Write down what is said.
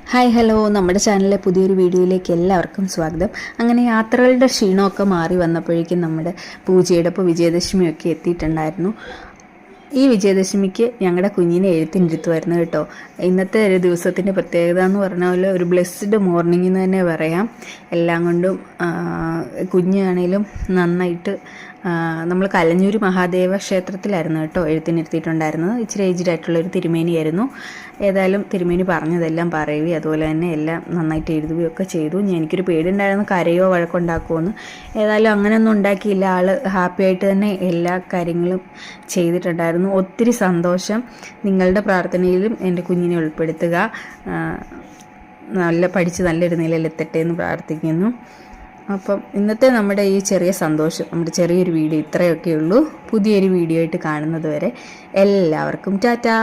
Hi hello, നമ്മുടെ ചാനലിലെ പുതിയൊരു വീഡിയോയിലേക്ക് എല്ലാവർക്കും സ്വാഗതം. അങ്ങനെ യാത്രകളുടെ ക്ഷീണമൊക്കെ മാറി വന്നപ്പോഴേക്കും നമ്മുടെ പൂജയുടെ ഇപ്പോൾ വിജയദശമിയൊക്കെ എത്തിയിട്ടുണ്ടായിരുന്നു. ഈ വിജയദശമിക്ക് ഞങ്ങളുടെ കുഞ്ഞിനെ എഴുത്തിനിരുത്തുമായിരുന്നു കേട്ടോ. ഇന്നത്തെ ഒരു ദിവസത്തിൻ്റെ പ്രത്യേകത എന്ന് പറഞ്ഞ പോലെ ഒരു ബ്ലെസ്ഡ് മോർണിംഗ് എന്ന് തന്നെ പറയാം. എല്ലാം കൊണ്ടും കുഞ്ഞാണേലും നന്നായിട്ട് നമ്മൾ കലഞ്ഞൂർ മഹാദേവ ക്ഷേത്രത്തിലായിരുന്നു കേട്ടോ എഴുത്തിനിരുത്തിയിട്ടുണ്ടായിരുന്നത്. ഇച്ചിരി ഏജ്ഡ് ആയിട്ടുള്ളൊരു തിരുമേനിയായിരുന്നു. ഏതായാലും തിരുമേനി പറഞ്ഞതെല്ലാം പറയുകയും അതുപോലെ തന്നെ എല്ലാം നന്നായിട്ട് എഴുതുകയൊക്കെ ചെയ്തു. എനിക്കൊരു പേടിയുണ്ടായിരുന്നു കരയോ വഴക്കുണ്ടാക്കുമെന്ന്. ഏതായാലും അങ്ങനെയൊന്നും ഉണ്ടാക്കിയില്ല. ആൾ ഹാപ്പി ആയിട്ട് തന്നെ എല്ലാ കാര്യങ്ങളും ചെയ്തിട്ടുണ്ടായിരുന്നു. ഒത്തിരി സന്തോഷം. നിങ്ങളുടെ പ്രാർത്ഥനയിലും എൻ്റെ കുഞ്ഞിനെ ഉൾപ്പെടുത്തുക. പഠിച്ച് നല്ലൊരു നിലയിലെത്തട്ടെ എന്ന് പ്രാർത്ഥിക്കുന്നു. അപ്പം ഇന്നത്തെ നമ്മുടെ ഈ ചെറിയ സന്തോഷം, നമ്മുടെ ചെറിയൊരു വീഡിയോ ഇത്രയൊക്കെ ഉള്ളൂ. പുതിയൊരു വീഡിയോ ആയിട്ട് കാണുന്നത് വരെ എല്ലാവർക്കും ടാറ്റാ.